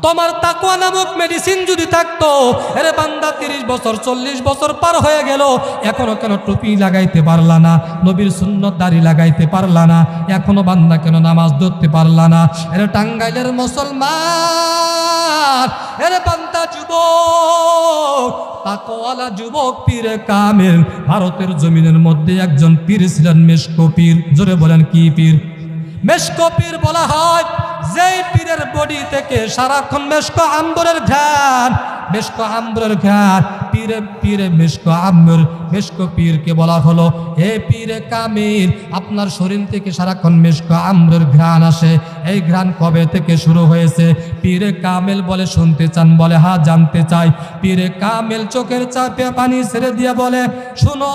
তোমার তাকওয়া নামক মেডিসিন যদি থাকতো, আরে বান্দা 30 বছর 40 বছর পার হয়ে গেল, এখনো কেন টুপি লাগাইতে পারলা না, নবীর সুন্নত দাড়ি লাগাইতে পারলা না, এখনো বান্দা কেন নামাজ ধরতে পারলা না? আরে টাঙ্গাইলের মুসলমান, আরে বান্দা যুবক, তাকওয়ালা যুবক পীরে কামেল, ভারতের জমিনের মধ্যে একজন পীর ছিলেন মেশকো পীর। জোরে বলেন কি পীর? মেশকো পীর বলা হয় যেই পীরের বডি থেকে সারাক্ষণ মেশকো আম্বরের ঘ্রাণ, মেশকো আম্বরের ঘ্রাণ, পীরে পীরে মেশকো আম্বর, মেশকো পীরকে বলা হলো হে পীরে কামিল, আপনার শরীর থেকে সারাক্ষণ মেশকো আম্বরের ঘ্রাণ আসে, এই ঘ্রাণ কবে থেকে শুরু হয়েছে? পীরে কামিল বলে শুনতে চান? বলে হ্যাঁ জানতে চাই। পীরে কামিল চোখের চাপে পানি ছেড়ে দিয়ে বলে শুনো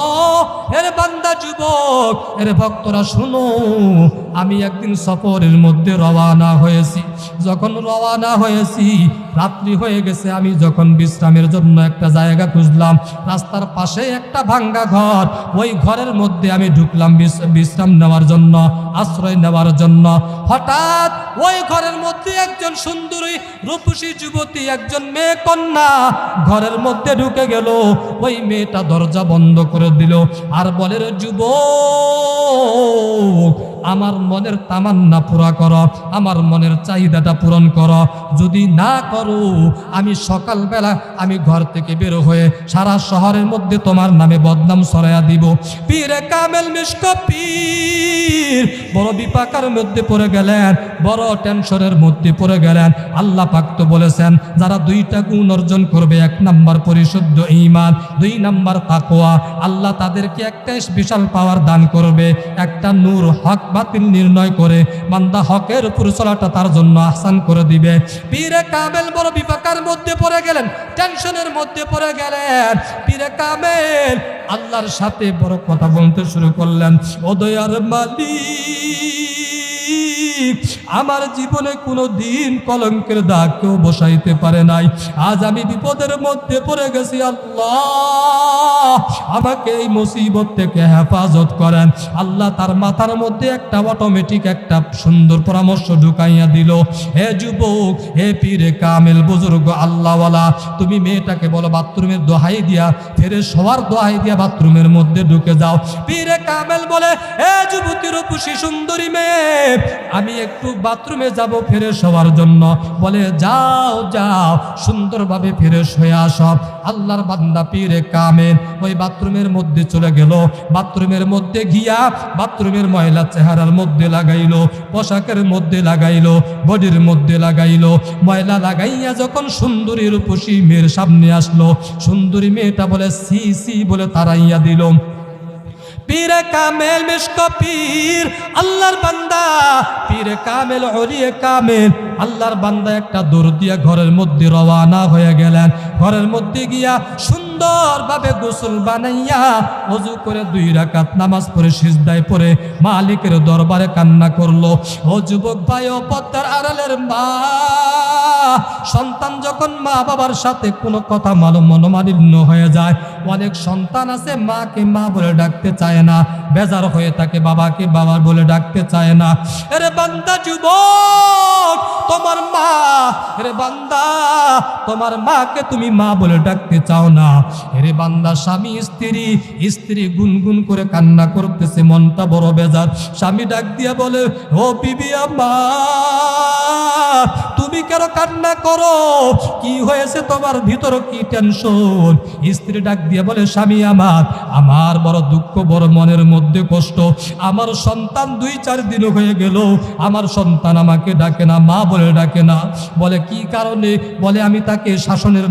এর বান্দা যুবক, এর ভক্তরা শুনো, আমি একদিন সফরের মধ্যে রওনা হয়েছি, যখন রওনা হয়েছি রাত্রি হয়ে গেছে, আমি যখন বিশ্রামের জন্য একটা জায়গা খুঁজলাম, রাস্তার পাশে একটা ভাঙ্গা ঘর, ওই ঘরের মধ্যে আমি ঢুকলাম বিশ্রাম নেওয়ার জন্য, আশ্রয় নেওয়ার জন্য। হঠাৎ ওই ঘরের মধ্যে একজন সুন্দরী রূপসী যুবতী, একজন মেয়ে কন্যা ঘরের মধ্যে ঢুকে গেল। ওই মেয়েটা দরজা বন্ধ করে দিল আর বলে রে যুবক, আমার মনের তামান্না পুরা করো, আমার মনের চাহিদাটা পূরণ করো, যদি না করো আমি সকালবেলা আমি ঘর থেকে বের হয়ে সারা শহরের মধ্যে তোমার নামে বদনাম ছড়াইয়া দিব। পীরে কামেল মেশকো পীর বড় বিপাকের মধ্যে পড়ে গেলেন, বড় টেনশনের মধ্যে পড়ে গেলেন। আল্লাহ পাক তো বলেছেন যারা দুইটা গুণ অর্জন করবে, 1 নাম্বার পরিশুদ্ধ ঈমান, 2 নাম্বার তাকওয়া, আল্লাহ তাদেরকে একটা বিশাল পাওয়ার দান করবে, একটা নূর, হক বাতিল নির্ণয় করে বান্দা হকের উপর চলাটা তার জন্য আহসান করে দিবে। পীরে কামেল বড় বিপাকের মধ্যে পড়ে গেলেন, টেনশনের মধ্যে পড়ে গেলেন। পীরে কামেল আল্লাহর সাথে বড় কথা বলতে শুরু করলেন, ও দয়ার মালিক, আমার জীবনে কোনো দিন কলঙ্কের দাগ কেউ বসাইতে পারে নাই, আজ আমি বিপদের মধ্যে পড়ে গেছি, আল্লাহ আমাকে এই মুসিবত থেকে হেফাজত করেন। আল্লাহ তার মাথার মধ্যে একটা অটোমেটিক একটা সুন্দর পরামর্শ ঢুকাইয়া দিল, হে যুবক, হে পীরে কামেল বুজুর্গ আল্লাহওয়ালা, তুমি মেয়েটাকে বলো বাথরুমের দোহাই দিয়া, ফেরেশ হওয়ার দোহাই দিয়া বাথরুমের মধ্যে ঢুকে যাও। পীরে কামেল বলে হে যুবতী রূপসী সুন্দরী মেয়ে, আমি একটু বাথরুমে যাব ফ্রেশ হওয়ার জন্য। বলে যাও যাও, সুন্দরভাবে ফ্রেশ হয়ে আসো। আল্লাহর বান্দা পীরে কামেল ওই বাথরুমের মধ্যে চলে গেল, বাথরুমের মধ্যে গিয়া বাথরুমের ময়লা চেহারার মধ্যে লাগাইলো, পোশাকের মধ্যে লাগাইলো, বডির মধ্যে লাগাইলো, ময়লা লাগাইয়া যখন সুন্দরী রূপসী মেয়ের সামনে আসলো, সুন্দরী মেয়েটা বলে সি সি বলে তাড়াইয়া দিল। পীরে কামেল মেশকো পীর আল্লাহর বান্দা, পীরে কামেল ওলিয়ে কামেল আল্লাহর বান্দা একটা দৌড় দিয়া ঘরের মধ্যে রওনা হয়ে গেলেন। ঘরের মধ্যে গিয়া সুন্দরভাবে গোসল বানাইয়া ওযু করে 2 রাকাত নামাজ পড়ে সিজদায় পড়ে মালিকের দরবারে কান্না করলো। ও যুবক ভাই, ও পদ্মার আড়ালের মা, সন্তান যখন মা বাবার সাথে কোনো কথা মনোমালিন্য হয়ে যায়, অনেক সন্তান আছে মাকে মা বলে ডাকতে চায় না, বেজার হয়ে থাকে, বাবাকে বাবা বলে ডাকতে চায় না। আরে বান্দা যুবক, তোমার মা, আরে বান্দা তোমার মাকে তুমি মা বলে ডাকতে চাও না। আরে বান্দা স্বামী স্ত্রী, স্ত্রী গুনগুন করে কান্না করতেছে, মনটা বড় বেজার। স্বামী ডাক দিয়া বলে ও বিবি আমার, তুমি কেন কান্না করো? কি হয়েছে তোমার ভিতর, কি টেনশন? স্ত্রী ডাক দিয়ে বলে স্বামী আমার, আমার বড় দুঃখ, বড় মনের মধ্যে কষ্ট। আমার সন্তান 2-4 দিন হয়ে গেল, আমার সন্তান আমাকে ডাকে না, মা বলে ডাকে না। বলে কি কারণে? বলে আমি তাকে শাসনের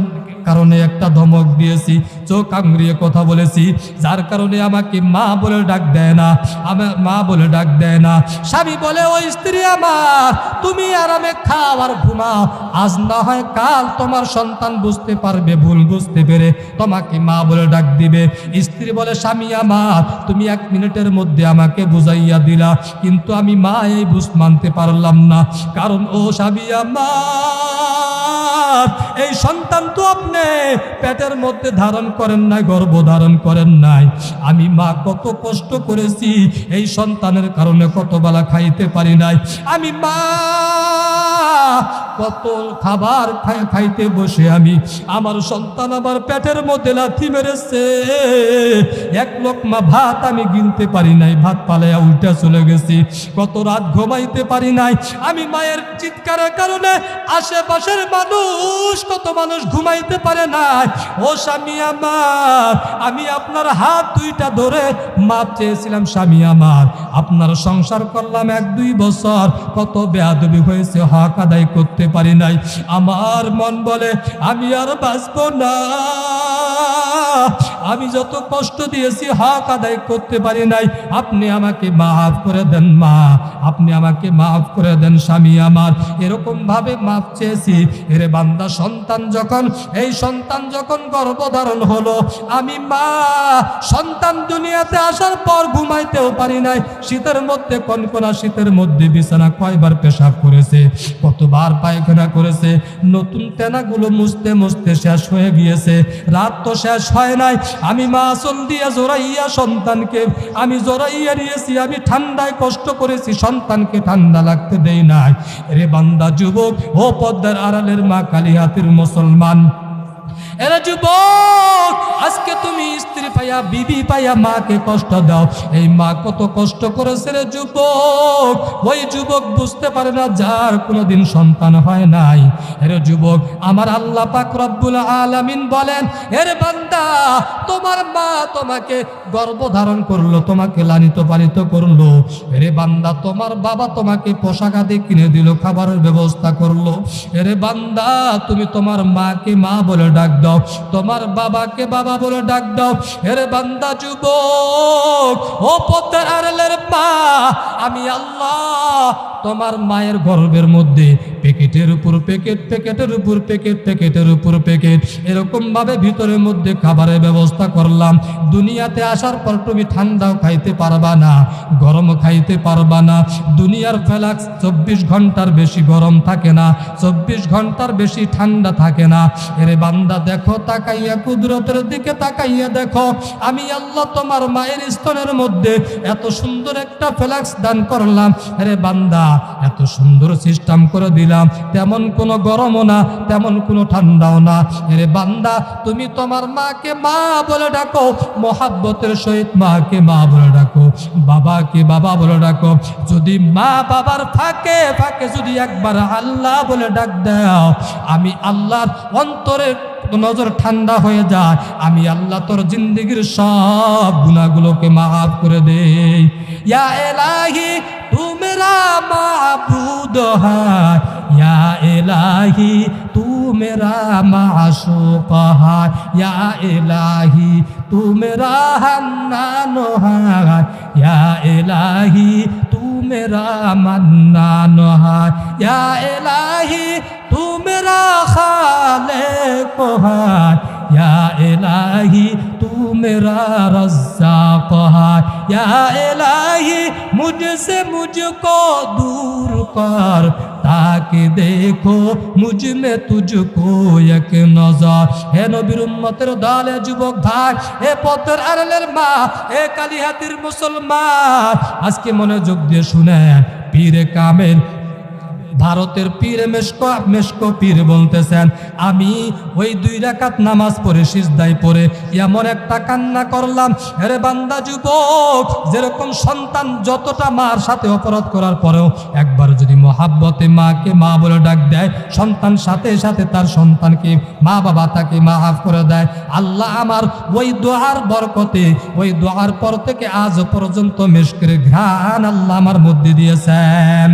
কারণে একটা ধমক দিয়েছি, চোখ আঙ্গুরিয়ে কথা বলেছি, যার কারণে আমাকে মা বলে ডাক দেয় না, আমার মা বলে ডাক দেয় না। স্বামী বলে ও স্ত্রী আমার, তুমি আরামে খাও আর ঘুমাও, আজ না হয় কাল তোমার সন্তান বুঝতে পারবে, ভুল বুঝতে পেরে তোমাকে মা বলে ডাক দিবে। স্ত্রী বলে স্বামী আমার, তুমি 1 মিনিটের মধ্যে আমাকে বুঝাইয়া দিলা, কিন্তু আমি মা এই বুঝ মানতে পারলাম না। কারণ ও স্বামী আমার, এই সন্তান তো আপনি পেটের মধ্যে ধারণ করেন নাই, গর্ভ ধারণ করেন নাই। আমি মা কত কষ্ট করেছি, এই সন্তানের কারণে কত বেলা খাইতে পারি নাই। আমি মা কত খাবার খাইতে বসে আমি আমার সন্তান আমার পেটের মধ্যে লাথি মেরেছে, এক লোকমা ভাত আমি গিলতে পারি নাই, ভাত পালাইয়া উল্টা চলে গেছি। কত রাত ঘুমাইতে পারি নাই আমি মায়ের চিৎকারের কারণে। আশেপাশের মানুষ, কত মানুষ ঘুমাইতে পারে নাই। ও স্বামী আমার, আমি আপনার হাত দুইটা ধরে মাপ চেয়েছিলাম। স্বামী আমার, আপনার সংসার করলাম 1-2 বছর, কত বেয়াদবি হয়েছে, হক আদায় করতে পারি নাই। আমার মন বলে আমি আর বাঁচব না। আমি যত কষ্ট দিয়েছি হক আদায় করতে পারি নাই, আপনি আমাকে মাফ করে দেন মা, আপনি আমাকে মাফ করে দেন স্বামী আমার। এরকম ভাবে মাফ চেয়েছি। এরে বান্দা, এই সন্তান যখন গর্ভধারণ হলো, আমি মা সন্তান দুনিয়াতে আসার পর ঘুমাইতেও পারি নাই। শীতের মধ্যে কনকনা শীতের মধ্যে বিছানা কয়বার পেশাব করেছে, কতবার পায়খানা করেছে, নতুন তেনাগুলো মুছতে মুছতে শেষ হয়ে গিয়েছে। রাত তো শেষ হয় নাই, আমি মা আসল দিয়ে জোরাইয়া সন্তানকে আমি জোরাইয়া নিয়েছি। আমি ঠান্ডায় কষ্ট করেছি, সন্তানকে ঠান্ডা লাগতে দেই নাই। রে বান্দা যুবক, ও পদ্মার আড়ালের মা কালিহাতির মুসলমান, এরা যুবক, আজকে তুমি স্ত্রী পাইয়া বিবি পাইয়া মাকে কষ্ট দাও। এই মা কত কষ্ট করেছে রে যুবক। ওই যুবক বুঝতে পারে না যার কোনোদিন সন্তান হয় নাই। এর যুবক, আমার আল্লাহ পাক রব্বুল আলামিন বলেন, এর বান্দা, তোমার মা তোমাকে গর্ভধারণ করলো, তোমাকে লালিত পালিত করলো। এরে বান্দা, তোমার বাবা তোমাকে পোশাক আদি কিনে দিল, খাবারের ব্যবস্থা করলো। এরে বান্দা, তুমি তোমার মাকে মা বলে ডাক দাও, তোমার বাবাকে বাবা বলে ডাক দাও। এরে বান্দা যুবক, ও পদ্মার আড়ালের মা, আমি আল্লাহ তোমার মায়ের গর্ভের মধ্যে প্যাকেটের উপর প্যাকেট, প্যাকেটের উপর প্যাকেট, প্যাকেটের উপর প্যাকেট, এরকম ভাবে ভিতরের মধ্যে খাবারের ব্যবস্থা করলাম। দুনিয়াতে আসার পর তুমি ঠান্ডাও খাইতে পারবা না, গরম খাইতে পারবা না। দুনিয়ার ফ্লাক্স 24 ঘন্টার বেশি গরম থাকে না, 24 ঘন্টার বেশি ঠান্ডা থাকে না। এরে বান্দা দেখো, তাকাইয়া কুদরতের দিকে তাকাইয়া দেখো, আমি আল্লাহ তোমার মায়ের স্তনের মধ্যে এত সুন্দর একটা ফ্লাক্স দান করলাম। আরে বান্দা, এত সুন্দর সিস্টেম করে দিলাম, তেমন কোনো গরমও না, তেমন কোনো ঠান্ডাও না। আরে বান্দা, তুমি তোমার মাকে মা বলে ডাকো, মোহাব্বতের সহিত মাকে মা বলে ডাকো, বাবাকে বাবা বলে ডাকো। যদি মা বাবার ফাঁকে ফাঁকে যদি একবার আল্লাহ বলে ডাক দাও, আমি আল্লাহর অন্তরের নজর ঠান্ডা হয়ে যায়। আমি আল্লাহ তোর জিন্দেগির সব গুনাহগুলোকে মাফ করে দেই। ইয়া ইলাহি তু মেরা মাবুদ হ্যায়, ইয়া ইলাহি তু মেরা মাশুক হ্যায়, ইয়া ইলাহি তু মেরা হান্নান হ্যায়, ইয়া ইলাহি তু মেরা মান্নান হ্যায়, ইয়া ইলাহি তু মেরা খালিক হ্যায়, ইয়া ইলাহি তু মেরা রজ্জাক হ্যায়, ইয়া ইলাহি মুঝসে মুঝকো দূর কর, তাকে দেখো মুঝ মে তুঝকো এক নজর। হে নবীর উম্মতের দল, হে যুবক ভাই, হে পথের আড়ালের মা, হে কালিহাতির মুসলমান, আজকে মনোযোগ দিয়ে শুনেন। পীরে কামেল, ভারতের পীর মেশকো পীর বলতেছেন, আমি ওই 2 রাকাত নামাজ পড়ে সিজদায় পড়ে এমন একটা কান্না করলাম। আরে বান্দা যুবক, যেরকম সন্তান যতটা মার সাথে অপরাধ করার পরেও একবার যদি মহাব্বতে মাকে মা বলে ডাক দেয়, সন্তান সাথে সাথে তার সন্তানকে মা বাবা তাকে মাফ করে দেয়। আল্লাহ আমার ওই দোয়ার বরকতে, ওই দোয়ার পর থেকে আজ পর্যন্ত মেশকের ঘ্রাণ আল্লাহ আমার মধ্যে দিয়েছেন।